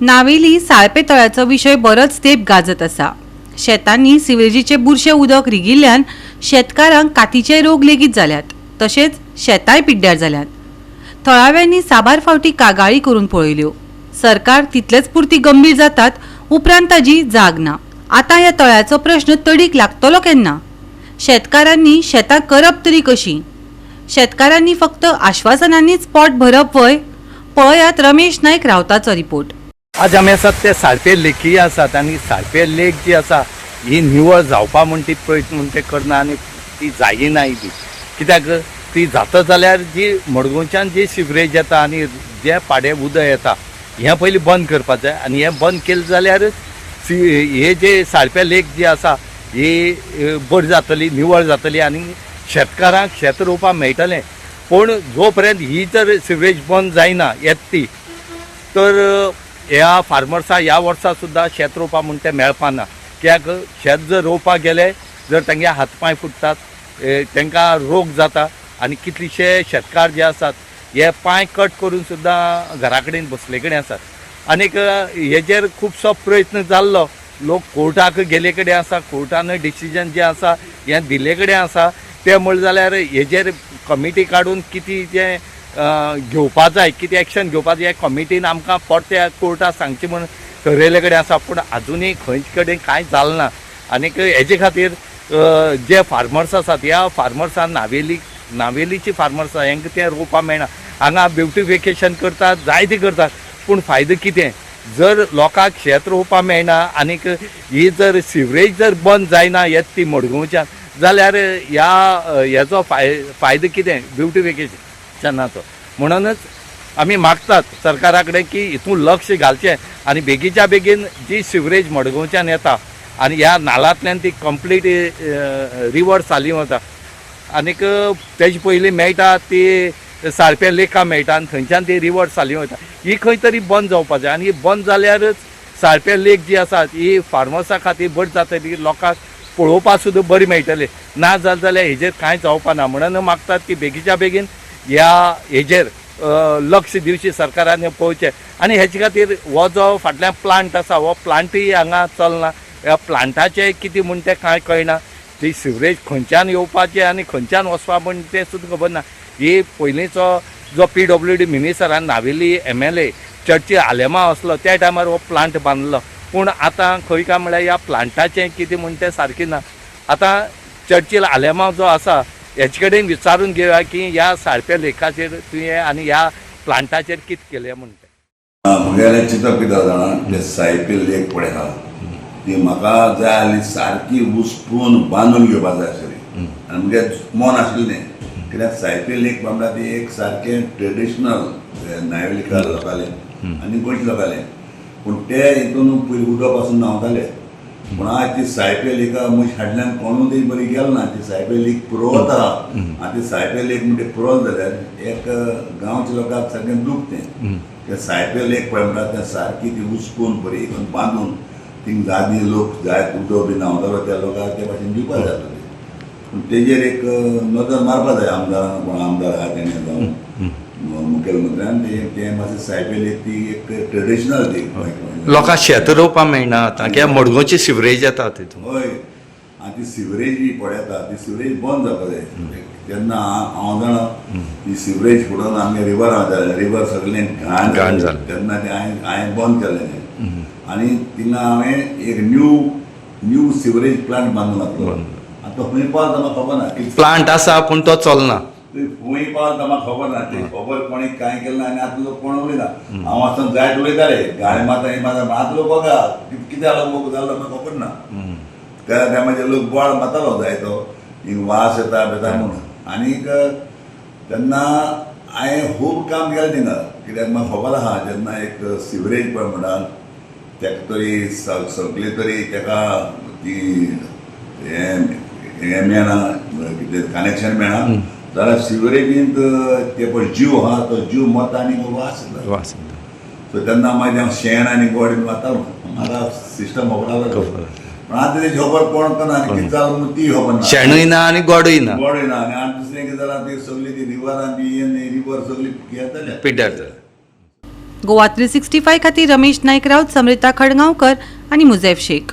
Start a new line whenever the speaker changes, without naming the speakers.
नावेली साळपे तळ्याचो विषय बरोच तेंप गाजत आसा। शेतांनी सिवेजीचे बुरशे उदक रिगिल्ल्यान शेतकारांक कातीचे रोग लेगीत जाल्यात, तशेंच शेताय पिड्ड्यार जाल्यात। थळाव्यांनी साबार फावटी कागाळी करून पळयल्यो। सरकार तितलेच पुरती गंभीर जातात, उपरांत ताजी जाग ना। आता ह्या तळ्याचो प्रश्न तडीक लागतलो केन्ना? शेतकारांनी शेतां करप तरी कशी? शेतकारांनी फक्त आश्वासनांनीच पोट भरप वय? पळयात रमेश नायक रावताचो रिपोर्ट।
आज आमी आसात ते साळपे लेकी आसात आनी साळपे लेक जी आसा ही निवळ जावपा म्हण ती प्रयत्न म्हण ते करना आनी ती जायनाय बी। कित्याक ती जाता जाल्यार जी मडगांवच्यान जी सिवरेज येता आनी जे पाडे उदक येता हें पयलीं बंद करपाक जाय आनी हें बंद केलें जाल्यारच हे जे साळपे लेक जी आसा ही बरी जातली, निवळ जातली आनी शेतकारांक शेत रोवपाक मेळटलें। पूण जो पर्यंत ही जर सिवरेज बंद जायना येता तर ह्या फार्मर्सां ह्या वर्सा सुद्दां शेत रोवपाक म्हण तें मेळपाना। कित्याक शेत जर रोवपाक गेले जर तांगे हातपांय फुटतात, तांकां रोग जाता आनी कितलेशे शेतकार जे आसात हे पांय कट करून सुद्दां घरा कडेन बसले कडेन आसात। आनीक हेजेर खुबसो प्रयत्न जाल्लो, लोक कोर्टाक गेले कडेन आसा, कोर्टान डिसिजन जें आसा हें दिले कडेन आसा। तें म्हणलें जाल्यार हेजेर कमिटी काडून कितें जें घेवपा जाय, कितें एक्शन घेवपा जाय कमिटीन आमकां परते कोर्टाक सांगचें म्हण ठरयले कडेन आसा। पूण आजुनूय खंयचे कडेन कांय जालें ना। आनीक हेजे खातीर जे फार्मर्स आसात ह्या फार्मर्सान नावेलीची फार्मर्स आसा हेंकां तें रोवपाक मेळना। हांगा ब्युटिफिकेशन करतात, जायते करतात, पूण फायदो कितें? जर लोकांक शेत रोवपाक मेळना आनीक ही जर सिवरेज जर बंद जायना येता ती मडगांवच्यान जाल्यार हेजो फायदो कितें ब्युटिफिकेशनाचो? म्हणूनच आमी मागतात सरकारा कडेन की हितून लक्ष घालचें आनी बेगीच्या बेगीन जी सिवरेज मडगांवच्यान येता आनी ह्या नालांतल्यान ती कंप्लीट रिवर सालीम वता आनीक तेजे पयलीं मेळटा ती साळपे लेकां मेळटा आनी थंयच्यान ती रिवर सालीम वता। ही खंय तरी बंद जावपाक जाय आनी ही बंद जाल्यारच साळपे लेक जी आसा ही फार्मर्सां खातीर बरी जातली, लोकांक पळोवपाक सुद्दां बरी मेळटली। ना जाल्यार हेजेर कांय जावपा ना। म्हणून मागतात की बेगीच्या बेगीन ह्या हेजेर लक्ष दिवची सरकारान पळोवचें आनी हेचे खातीर हो जो फाटल्यान प्लांट आसा हो प्लांटूय हांगा चलना। ह्या प्लांटाचें कितें म्हण तें कांय कळना। ती सिवरेज खंयच्यान येवपाचें आनी खंयच्यान वचपा म्हण तें सुद्दां खबर ना। ही पयलींचो जो PWD मिनिस्टरान नावेली MLA चर्ची आलेमा आसलो त्या टायमार हो प्लांट बांदलो, पूण आतां खंय काय म्हळ्यार ह्या प्लांटाचें कितें म्हण तें सारकें ना। आतां चर्चील आलेमा जो आसा हेचे कडेन विचारून घेवया की ह्या साळपे लेकाचेर तुवें आनी ह्या प्लांटाचेर कितें केलें म्हण तें।
म्हगेलें चिंतप कितें जाणा, ते साळपे लेक पळय आहा ती म्हाका जाय आसली सारकी उस्तून बांदून घेवपाक जाय आसली आनी म्हगे मन आशिल्लें। कित्याक साळपे लेक बांदला ती एक सारकें ट्रेडिशनल नावेलीकार लोकांलें आनी गोंयचे लोकांलें, पूण ते हितून पयलीं उदक पासून न्हांवताले। पूण आज ती साळपे लेका म्हजे फाटल्यान कोणूय बरी गेलो ना। ती साळपे लेक पुरवत आहा आनी ती साळपे लेक म्हणटा पुरवल जाल्यार एक गांवच्या लोकांक सारकें दूख तें साळपे लेक पळय म्हणटा तें सारकी ती उस्कून बरी करून बांदून थिंग जादी लोक जाय उदक बी न्हांवतालो त्या लोकांक ते भाशेन दिवपाक जाय। पूण तेजेर एक नदर मारपाक जाय आमदारान, कोण आमदार आहा तेणें जावं मुखेलमंत्र्यान ते मातशें साळपे लेक ती एक ट्रेडिशनल ती
लोकांक शेत रोवपाक मेळना आतां कित्याक मडगांवची सिवरेज येता तितून।
हय आनी ती सिवरेज जी पळयता ती सिवरेज बंद जावपाक जाय। जेन्ना हांव जाणा ती सिवरेज फुडोवन आमगे रिवर सगळें घाण जालें तेन्ना तें हांवें बंद केलें आनी थिंगा हांवें एक न्यू सिवरेज प्लांट बांदून घातलो। आतां खंय पावता म्हाका खबर ना।
प्लांट आसा पूण तो चलना।
खंय पावता म्हाका खबर ना। ती खबर कोणी कांय केलें ना आनी आतां लोक कोण उलयना। हांव आसतना जायत उलयताले गाळी माता आतां लोक बघा कितें जालो म्हाका खबर ना। त्या टायमाचेर लोक बोवाळ मारतालो जायतो हिंग वास येता बेता म्हणून। आनीक तेन्ना हांवें खूब काम केलें थिंगा, कित्याक म्हाका खबर आहा जेन्ना एक सिवरेज पळय म्हणटा तेका तरी सगळे तरी तेका ती हें मेळना, कितें कनेक्शन मेळना जाल्यार सिवरेजींत ते पळय जीव आहा तो जीव मरता आनी वास येता। सो तेन्ना मागीर हांव शेण आनी गोड मारतालो। म्हाका सिस्टम खबर आसलो पूण आतां तेजी खबर कोण करना आनी कितें जालें म्हणून ती खबर ना।
शेणूय ना आनी गोडूय ना
आनी दुसरें कितें जालां ती सगळी ती रिवरान बी रिवर सगळी येताले
पिड्ड्यार जालें।
गोवा 365 खातीर रमेश नायक राऊत, समृता खडगांवकर आनी मुझैफ शेख.